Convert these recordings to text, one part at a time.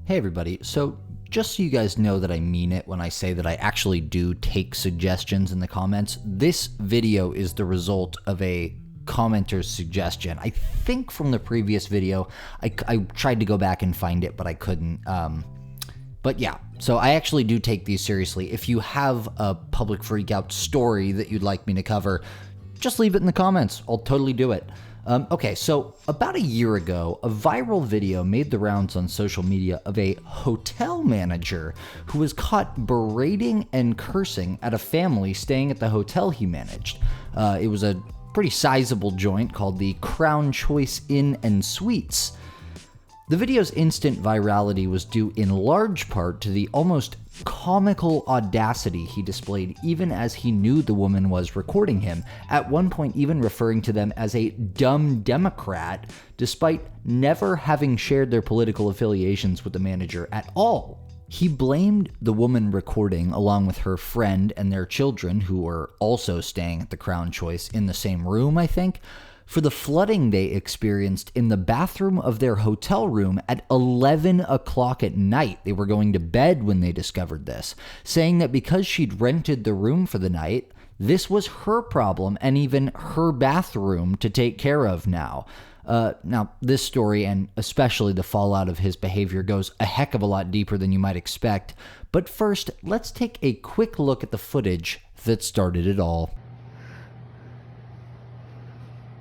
Hey everybody, so just so you guys know that I mean it when I say that I actually do take suggestions in the comments, this video is the result of a commenter's suggestion. I think from the previous video, I tried to go back and find it, but I couldn't. But yeah, so I actually do take these seriously. If you have a public freakout story that you'd like me to cover, just leave it in the comments. I'll totally do it. Okay, so about a year ago, a viral video made the rounds on social media of a hotel manager who was caught berating and cursing at a family staying at the hotel he managed. It was a pretty sizable joint called the Crown Choice Inn and Suites. The video's instant virality was due in large part to the almost comical audacity he displayed even as he knew the woman was recording him, at one point even referring to them as a dumb Democrat, despite never having shared their political affiliations with the manager at all. He blamed the woman recording, along with her friend and their children, who were also staying at the Crown Choice in the same room, I think, for the flooding they experienced in the bathroom of their hotel room at 11 o'clock at night. They were going to bed when they discovered this, saying that because she'd rented the room for the night, this was her problem and even her bathroom to take care of now. Now, this story, and especially the fallout of his behavior, goes a heck of a lot deeper than you might expect. But first, let's take a quick look at the footage that started it all.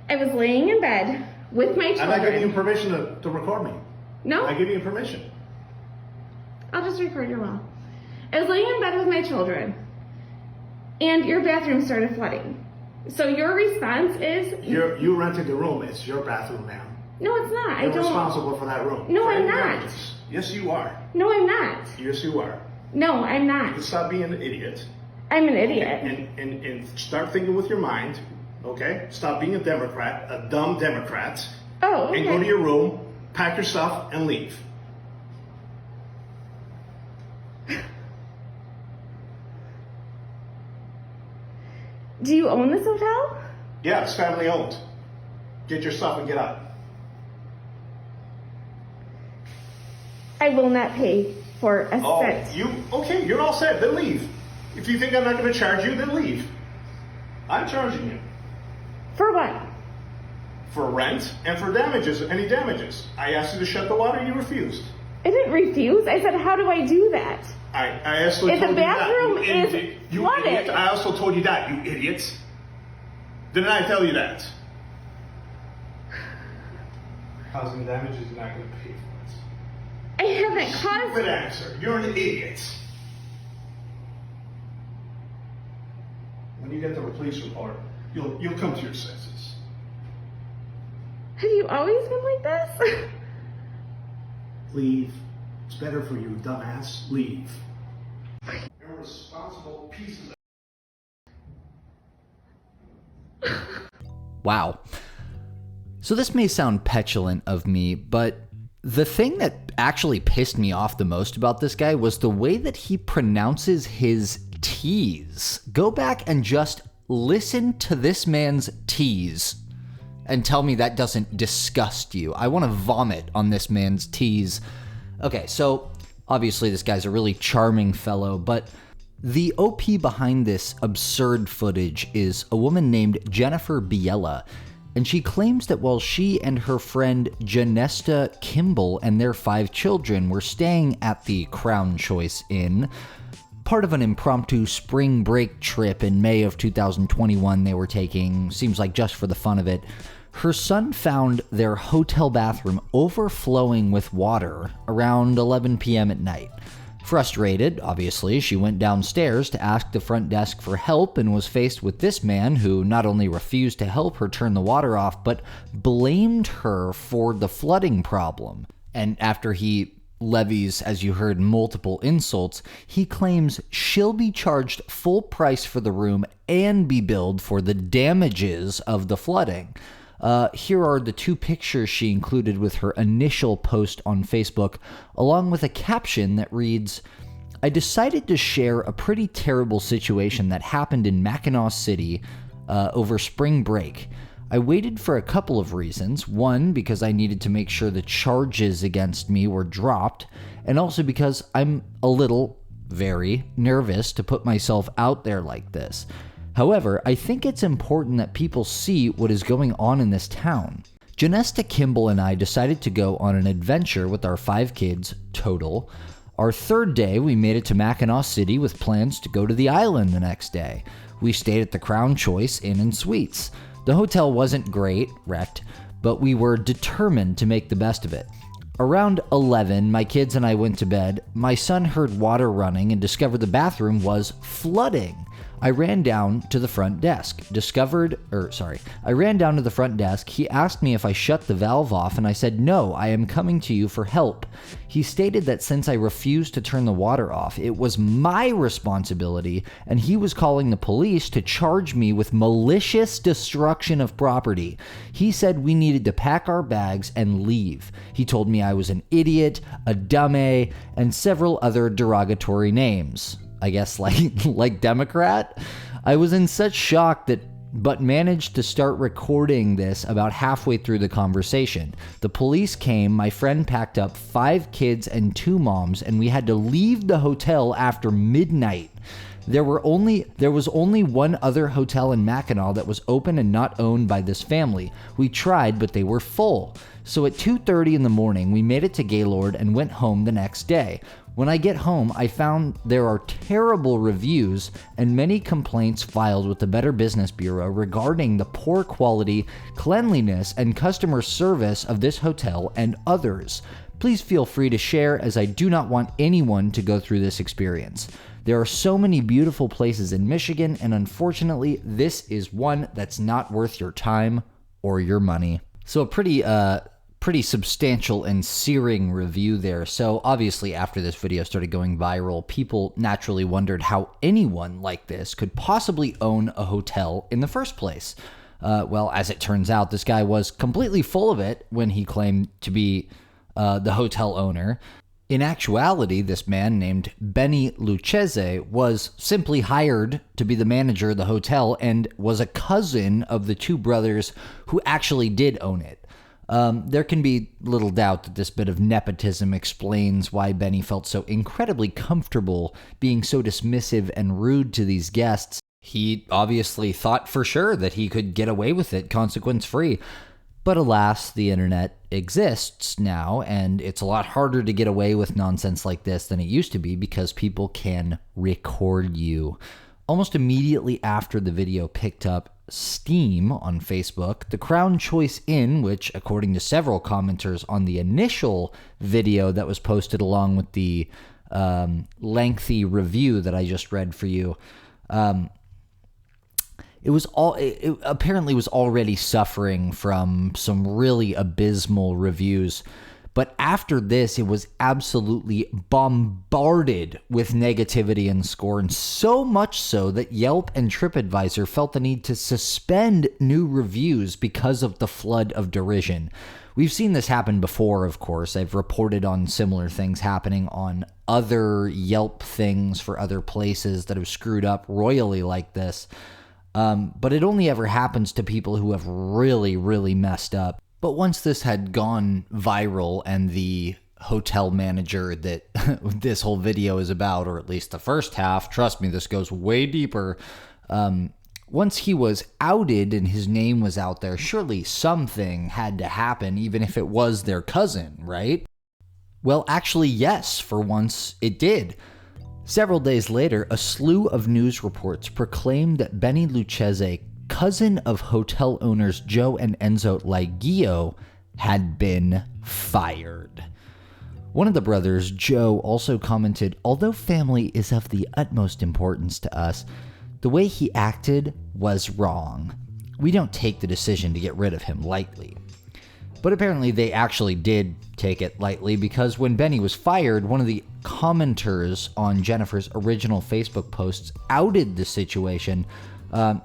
I was laying in bed with my children. I'm not giving you permission to record me. No? I give you permission. I'll just record your wall. I was laying in bed with my children, and your bathroom started flooding. So your response is... You rented the room. It's your bathroom now. No, it's not. You're responsible for that room. No, for I'm any not. damages. Yes, you are. No, I'm not. Yes, you are. No, I'm not. You stop being an idiot. I'm an idiot. And start thinking with your mind, okay? Stop being a Democrat, a dumb Democrat. Oh, okay. And go to your room, pack your stuff, and leave. Do you own this hotel? Yeah, it's family owned. Get your stuff and get out. I will not pay for a cent. Okay, you're all set, then leave. If you think I'm not going to charge you, then leave. I'm charging you. For what? For rent and for damages, any damages. I asked you to shut the water, you refused. I didn't refuse. I said, how do I do that? I also If told the bathroom you that. is You flooded. idiot. I also told you that, you idiot. Didn't I tell you that? Housing damages, you're not going to pay for it. I haven't caused... Stupid answer. You're an idiot. When you get the police report, you'll come to your senses. Have you always been like this? Leave. It's better for you, dumbass. Leave. Irresponsible pieces of... Wow. So this may sound petulant of me, but the thing that actually pissed me off the most about this guy was the way that he pronounces his T's. Go back and just listen to this man's T's and tell me that doesn't disgust you. I want to vomit on this man's T's. Okay, so obviously this guy's a really charming fellow, but the OP behind this absurd footage is a woman named Jennifer Biella, and she claims that while she and her friend Janesta Kimball and their 5 children were staying at the Crown Choice Inn, part of an impromptu spring break trip in May of 2021 they were taking, seems like just for the fun of it, her son found their hotel bathroom overflowing with water around 11 p.m. at night. Frustrated, obviously, she went downstairs to ask the front desk for help and was faced with this man who not only refused to help her turn the water off, but blamed her for the flooding problem. And after he levies, as you heard, multiple insults, he claims she'll be charged full price for the room and be billed for the damages of the flooding. Here are the 2 pictures she included with her initial post on Facebook, along with a caption that reads, "I decided to share a pretty terrible situation that happened in Mackinaw City over spring break. I waited for a couple of reasons. One, because I needed to make sure the charges against me were dropped, and also because I'm a little, very nervous to put myself out there like this. However, I think it's important that people see what is going on in this town. Janesta Kimball and I decided to go on an adventure with our 5 kids total. Our 3rd day, we made it to Mackinaw City with plans to go to the island the next day. We stayed at the Crown Choice Inn and Suites. The hotel wasn't great, wrecked, but we were determined to make the best of it. Around 11, my kids and I went to bed. My son heard water running and discovered the bathroom was flooding. I ran down to the front desk. I ran down to the front desk. He asked me if I shut the valve off, and I said, "No, I am coming to you for help." He stated that since I refused to turn the water off, it was my responsibility, and he was calling the police to charge me with malicious destruction of property. He said we needed to pack our bags and leave. He told me I was an idiot, a dummy, and several other derogatory names. I guess like Democrat. I was in such shock but managed to start recording this about halfway through the conversation. The police came, my friend packed up 5 kids and 2 moms, and we had to leave the hotel after midnight. There was only one other hotel in Mackinaw that was open and not owned by this family. We tried, but they were full. So at 2:30 in the morning, we made it to Gaylord and went home the next day. When I get home, I found there are terrible reviews and many complaints filed with the Better Business Bureau regarding the poor quality, cleanliness, and customer service of this hotel and others. Please feel free to share, as I do not want anyone to go through this experience. There are so many beautiful places in Michigan, and unfortunately, this is one that's not worth your time or your money. So a pretty substantial and searing review there. So obviously after this video started going viral, people naturally wondered how anyone like this could possibly own a hotel in the first place. Well, as it turns out, this guy was completely full of it when he claimed to be the hotel owner. In actuality, this man named Benny Lucchese was simply hired to be the manager of the hotel and was a cousin of the 2 brothers who actually did own it. There can be little doubt that this bit of nepotism explains why Benny felt so incredibly comfortable being so dismissive and rude to these guests. He obviously thought for sure that he could get away with it consequence-free. But alas, the internet exists now, and it's a lot harder to get away with nonsense like this than it used to be because people can record you. Almost immediately after the video picked up steam on Facebook, the Crown Choice Inn, which according to several commenters on the initial video that was posted along with the lengthy review that I just read for you, it apparently was already suffering from some really abysmal reviews. But after this, it was absolutely bombarded with negativity and scorn, so much so that Yelp and TripAdvisor felt the need to suspend new reviews because of the flood of derision. We've seen this happen before, of course. I've reported on similar things happening on other Yelp things for other places that have screwed up royally like this. But it only ever happens to people who have really, really messed up. But once this had gone viral and the hotel manager that this whole video is about, or at least the first half, trust me, this goes way deeper. Once he was outed and his name was out there, surely something had to happen, even if it was their cousin, right? Well, actually, yes, for once it did. Several days later, a slew of news reports proclaimed that Benny Lucchese, cousin of hotel owners Joe and Enzo Laguio, had been fired. One of the brothers, Joe, also commented, "Although family is of the utmost importance to us, the way he acted was wrong. We don't take the decision to get rid of him lightly." But apparently they actually did take it lightly, because when Benny was fired, one of the commenters on Jennifer's original Facebook posts outed the situation.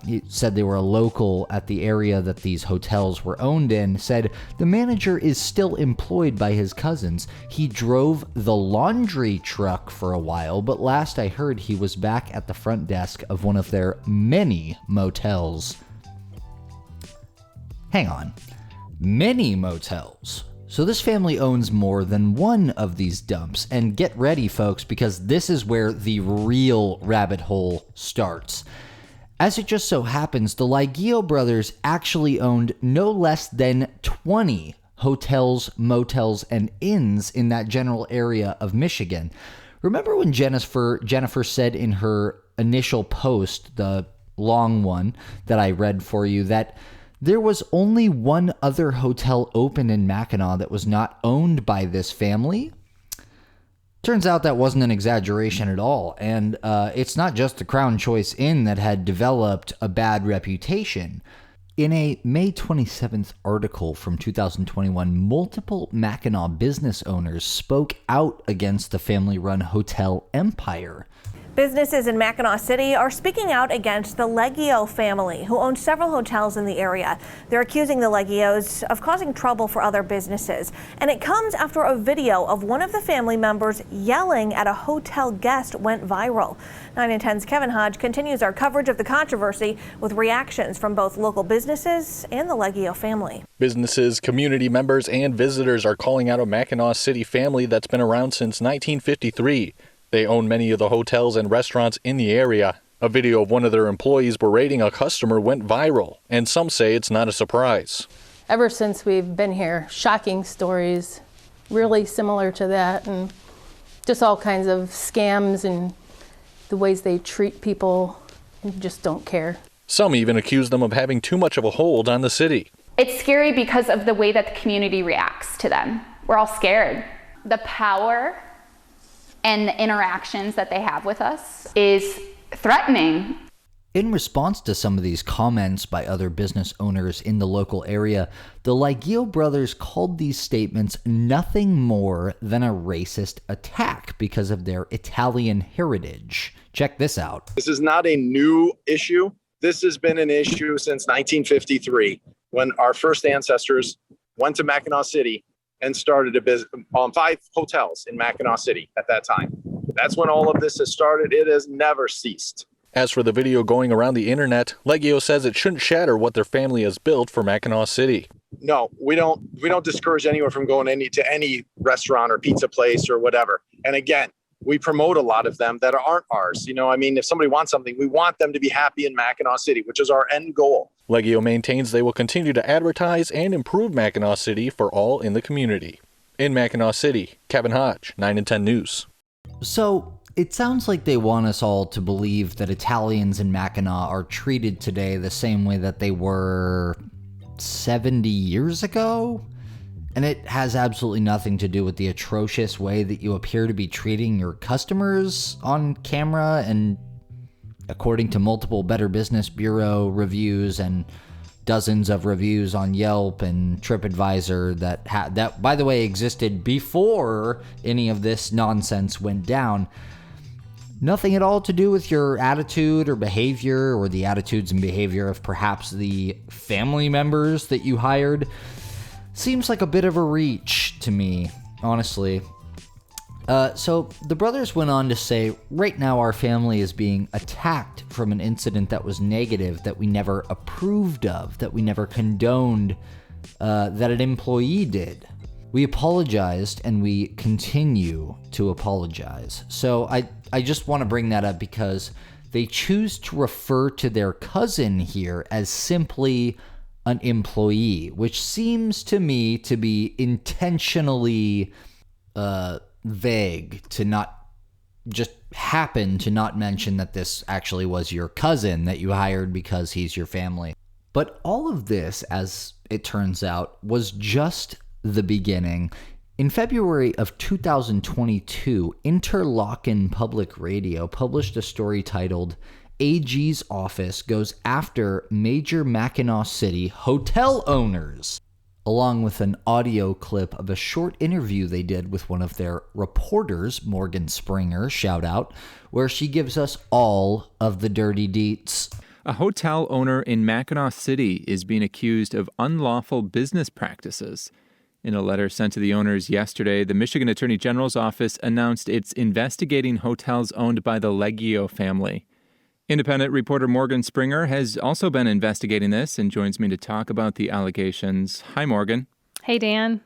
He said they were a local at the area that these hotels were owned in, said the manager is still employed by his cousins. He drove the laundry truck for a while, but last I heard he was back at the front desk of one of their many motels. Hang on. Many motels. So this family owns more than one of these dumps. And get ready, folks, because this is where the real rabbit hole starts. As it just so happens, the Leggio brothers actually owned no less than 20 hotels, motels, and inns in that general area of Michigan. Remember when Jennifer said in her initial post, the long one that I read for you, that there was only one other hotel open in Mackinaw that was not owned by this family? Turns out that wasn't an exaggeration at all, and it's not just the Crown Choice Inn that had developed a bad reputation. In a May 27th article from 2021, multiple Mackinaw business owners spoke out against the family-run hotel empire. Businesses in Mackinaw City are speaking out against the Leggio family, who owns several hotels in the area. They're accusing the Leggios of causing trouble for other businesses. And it comes after a video of one of the family members yelling at a hotel guest went viral. 9 and 10's Kevin Hodge continues our coverage of the controversy with reactions from both local businesses and the Leggio family. Businesses, community members, and visitors are calling out a Mackinaw City family that's been around since 1953. They own many of the hotels and restaurants in the area. A video of one of their employees berating a customer went viral, and some say it's not a surprise. Ever since we've been here, shocking stories, really similar to that, and just all kinds of scams and the ways they treat people and just don't care. Some even accuse them of having too much of a hold on the city. It's scary because of the way that the community reacts to them. We're all scared. The power and the interactions that they have with us is threatening. In response to some of these comments by other business owners in the local area, the Leggio brothers called these statements nothing more than a racist attack because of their Italian heritage. Check this out. This is not a new issue. This has been an issue since 1953, when our first ancestors went to Mackinaw City and started a business on 5 hotels in Mackinaw City at that time. That's when all of this has started. It has never ceased. As for the video going around the internet, Leggio says it shouldn't shatter what their family has built for Mackinaw City. No, we don't discourage anyone from going to any restaurant or pizza place or whatever. And again, we promote a lot of them that aren't ours. You know, I mean, if somebody wants something, we want them to be happy in Mackinaw City, which is our end goal. Leggio maintains they will continue to advertise and improve Mackinaw City for all in the community. In Mackinaw City, Kevin Hodge, 9 and 10 News. So, it sounds like they want us all to believe that Italians in Mackinaw are treated today the same way that they were 70 years ago? And it has absolutely nothing to do with the atrocious way that you appear to be treating your customers on camera, and according to multiple Better Business Bureau reviews and dozens of reviews on Yelp and TripAdvisor that by the way existed before any of this nonsense went down. Nothing at all to do with your attitude or behavior, or the attitudes and behavior of perhaps the family members that you hired. Seems like a bit of a reach to me, honestly. So the brothers went on to say, right now our family is being attacked from an incident that was negative, that we never approved of, that we never condoned, that an employee did. We apologized and we continue to apologize. So I just want to bring that up because they choose to refer to their cousin here as simply an employee, which seems to me to be intentionally vague, to not just happen to not mention that this actually was your cousin that you hired because he's your family. But all of this, as it turns out, was just the beginning. In February of 2022, Interlochen Public Radio published a story titled AG's Office Goes After Major Mackinaw City Hotel Owners, along with an audio clip of a short interview they did with one of their reporters, Morgan Springer, shout out, where she gives us all of the dirty deets. A hotel owner in Mackinaw City is being accused of unlawful business practices. In a letter sent to the owners yesterday, the Michigan Attorney General's office announced it's investigating hotels owned by the Leggio family. Independent reporter Morgan Springer has also been investigating this and joins me to talk about the allegations. Hi, Morgan. Hey, Dan.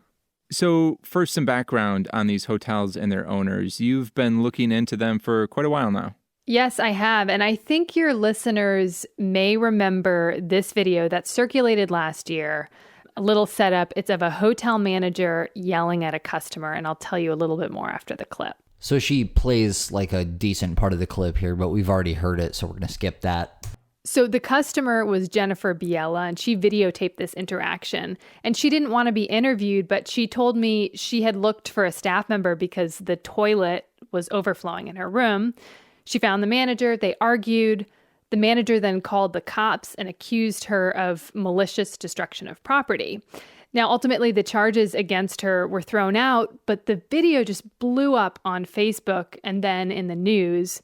So first, some background on these hotels and their owners. You've been looking into them for quite a while now. Yes, I have. And I think your listeners may remember this video that circulated last year. A little setup. It's of a hotel manager yelling at a customer, and I'll tell you a little bit more after the clip. So she plays like a decent part of the clip here, but we've already heard it, so we're going to skip that. So the customer was Jennifer Biella, and she videotaped this interaction. And she didn't want to be interviewed, but she told me she had looked for a staff member because the toilet was overflowing in her room. She found the manager. They argued. The manager then called the cops and accused her of malicious destruction of property. Now, ultimately, the charges against her were thrown out, but the video just blew up on Facebook and then in the news.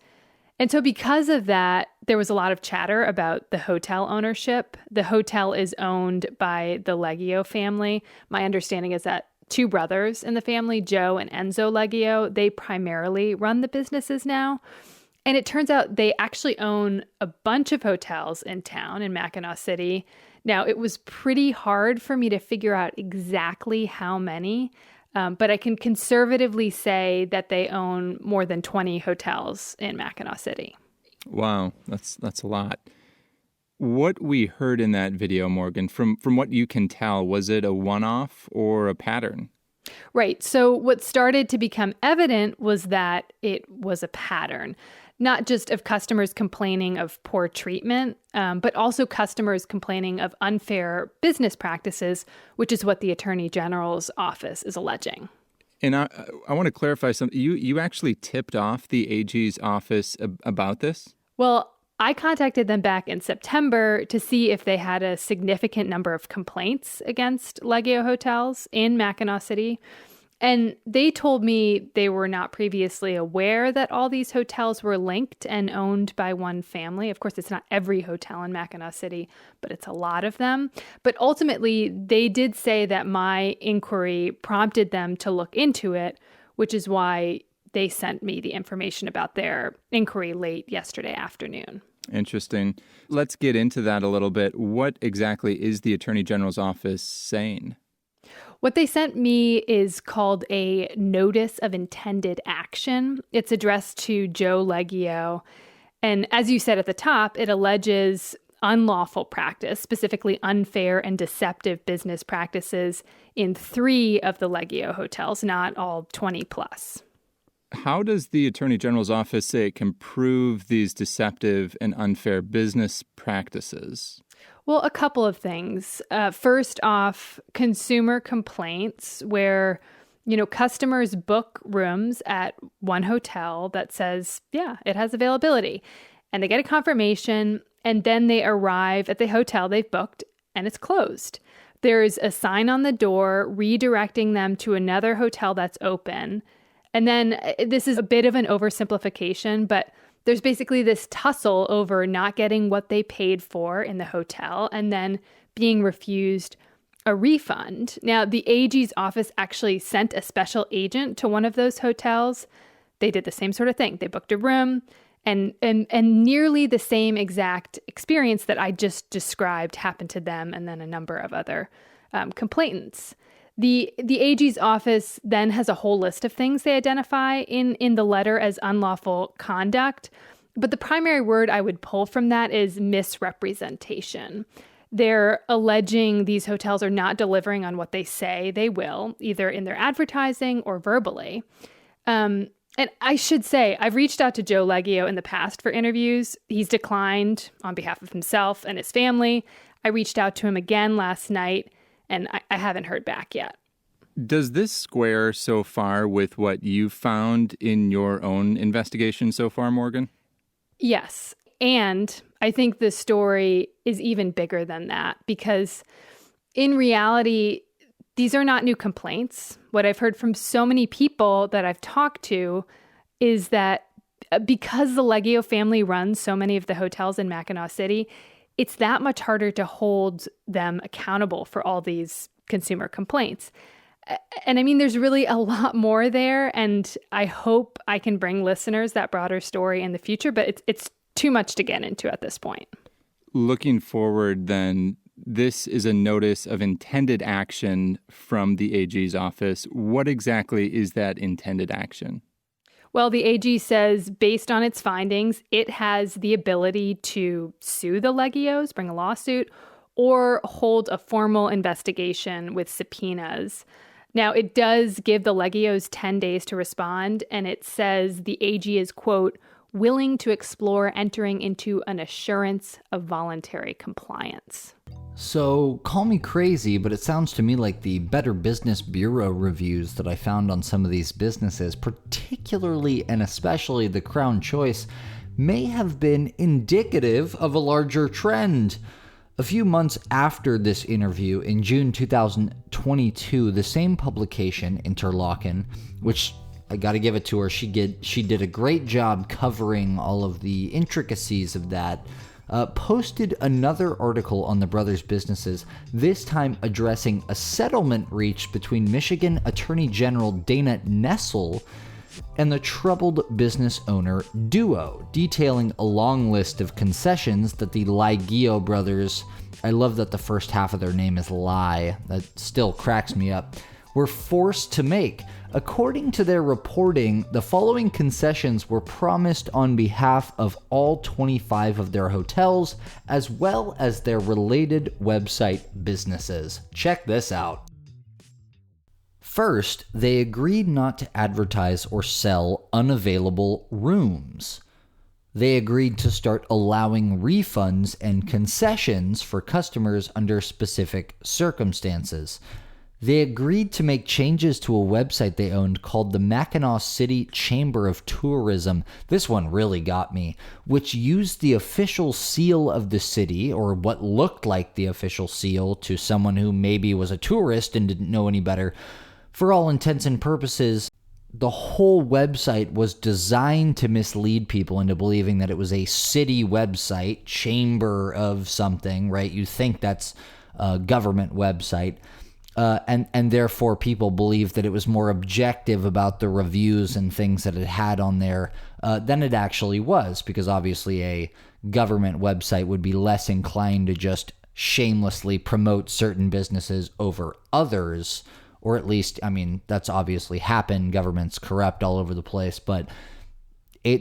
And so because of that, there was a lot of chatter about the hotel ownership. The hotel is owned by the Leggio family. My understanding is that two brothers in the family, Joe and Enzo Leggio, they primarily run the businesses now. And it turns out they actually own a bunch of hotels in town in Mackinaw City. Now, it was pretty hard for me to figure out exactly how many, but I can conservatively say that they own more than 20 hotels in Mackinaw City. Wow, that's a lot. What we heard in that video, Morgan, from what you can tell, was it a one-off or a pattern? Right. So what started to become evident was that it was a pattern, not just of customers complaining of poor treatment, but also customers complaining of unfair business practices, which is what the Attorney General's office is alleging. And I want to clarify something. You actually tipped off the AG's office about this? Well, I contacted them back in September to see if they had a significant number of complaints against Leggio hotels in Mackinaw City. And they told me they were not previously aware that all these hotels were linked and owned by one family. Of course, it's not every hotel in Mackinaw City, but it's a lot of them. But ultimately, they did say that my inquiry prompted them to look into it, which is why they sent me the information about their inquiry late yesterday afternoon. Interesting. Let's get into that a little bit. What exactly is the Attorney General's office saying? What they sent me is called a notice of intended action. It's addressed to Joe Leggio. And as you said at the top, it alleges unlawful practice, specifically unfair and deceptive business practices in 3 of the Leggio hotels, not all 20 plus. How does the Attorney General's office say it can prove these deceptive and unfair business practices? Well, a couple of things. First off, consumer complaints where, customers book rooms at one hotel that says, yeah, it has availability. And they get a confirmation, and then they arrive at the hotel they've booked, and it's closed. There's a sign on the door redirecting them to another hotel that's open. And then this is a bit of an oversimplification, but there's basically this tussle over not getting what they paid for in the hotel and then being refused a refund. Now, the AG's office actually sent a special agent to one of those hotels. They did the same sort of thing. They booked a room and nearly the same exact experience that I just described happened to them and then a number of other complainants. The AG's office then has a whole list of things they identify in the letter as unlawful conduct. But the primary word I would pull from that is misrepresentation. They're alleging these hotels are not delivering on what they say they will, either in their advertising or verbally. And I should say, I've reached out to Joe Leggio in the past for interviews. He's declined on behalf of himself and his family. I reached out to him again last night, and I haven't heard back yet. Does this square so far with what you've found in your own investigation so far, Morgan? Yes. And I think the story is even bigger than that because in reality, these are not new complaints. What I've heard from so many people that I've talked to is that because the Leggio family runs so many of the hotels in Mackinaw City, it's that much harder to hold them accountable for all these consumer complaints. And I mean, there's really a lot more there, and I hope I can bring listeners that broader story in the future, but it's too much to get into at this point. Looking forward, then, this is a notice of intended action from the AG's office. What exactly is that intended action? Well, the AG says based on its findings, it has the ability to sue the Legios, bring a lawsuit, or hold a formal investigation with subpoenas. Now, it does give the Legios 10 days to respond, and it says the AG is, quote, willing to explore entering into an assurance of voluntary compliance. So, call me crazy, but it sounds to me like the Better Business Bureau reviews that I found on some of these businesses, particularly and especially the Crown Choice, may have been indicative of a larger trend. A few months after this interview, in June 2022, the same publication, Interlochen, which I gotta give it to her, she did a great job covering all of the intricacies of that, posted another article on the brothers' businesses, this time addressing a settlement reached between Michigan Attorney General Dana Nessel and the troubled business owner duo, detailing a long list of concessions that the Leggio brothers, I love that the first half of their name is Lie, that still cracks me up, were forced to make. According to their reporting, the following concessions were promised on behalf of all 25 of their hotels, as well as their related website businesses. Check this out. First, they agreed not to advertise or sell unavailable rooms. They agreed to start allowing refunds and concessions for customers under specific circumstances. They agreed to make changes to a website they owned called the Mackinaw City Chamber of Tourism. This one really got me, which used the official seal of the city, or what looked like the official seal to someone who maybe was a tourist and didn't know any better. For all intents and purposes, the whole website was designed to mislead people into believing that it was a city website, chamber of something, right? You think that's a government website. And therefore people believed that it was more objective about the reviews and things that it had on there than it actually was, because obviously a government website would be less inclined to just shamelessly promote certain businesses over others, or at least, I mean, that's obviously happened. Government's corrupt all over the place, but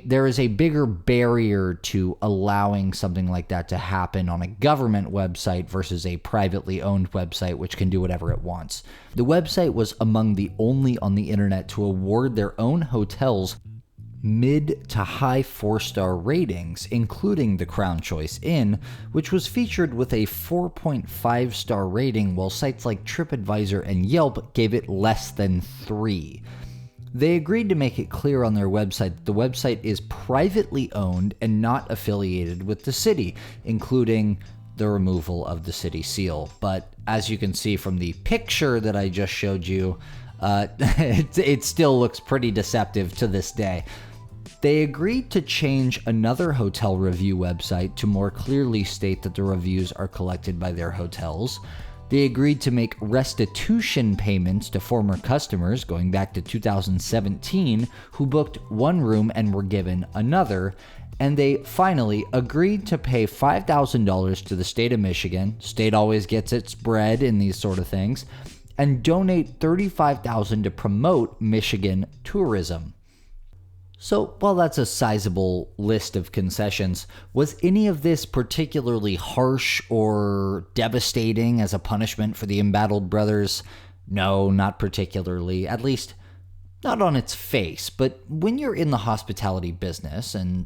there is a bigger barrier to allowing something like that to happen on a government website versus a privately owned website, which can do whatever it wants. The website was among the only on the internet to award their own hotels mid to high 4-star ratings, including the Crown Choice Inn, which was featured with a 4.5-star rating, while sites like TripAdvisor and Yelp gave it less than 3. They agreed to make it clear on their website that the website is privately owned and not affiliated with the city, including the removal of the city seal. But as you can see from the picture that I just showed you, it still looks pretty deceptive to this day. They agreed to change another hotel review website to more clearly state that the reviews are collected by their hotels. They agreed to make restitution payments to former customers going back to 2017 who booked one room and were given another. And they finally agreed to pay $5,000 to the state of Michigan. State always gets its bread in these sort of things. And donate $35,000 to promote Michigan tourism. So, while that's a sizable list of concessions, was any of this particularly harsh or devastating as a punishment for the embattled brothers? No, not particularly. At least, not on its face. But when you're in the hospitality business, and,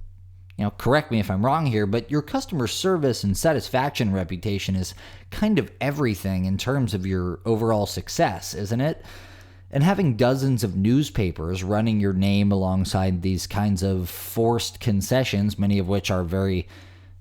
correct me if I'm wrong here, but your customer service and satisfaction reputation is kind of everything in terms of your overall success, isn't it? And having dozens of newspapers running your name alongside these kinds of forced concessions, many of which are very,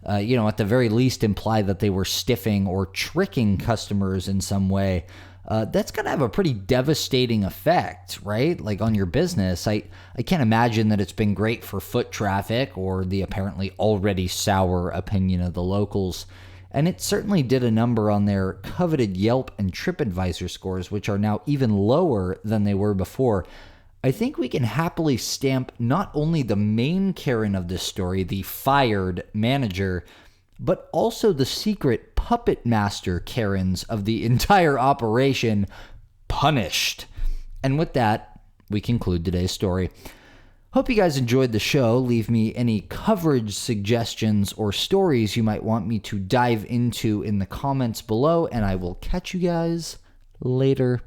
at the very least imply that they were stiffing or tricking customers in some way, that's going to have a pretty devastating effect, right? Like on your business. I can't imagine that it's been great for foot traffic or the apparently already sour opinion of the locals. And it certainly did a number on their coveted Yelp and TripAdvisor scores, which are now even lower than they were before. I think we can happily stamp not only the main Karen of this story, the fired manager, but also the secret puppet master Karens of the entire operation punished. And with that, we conclude today's story. Hope you guys enjoyed the show. Leave me any coverage suggestions or stories you might want me to dive into in the comments below, and I will catch you guys later.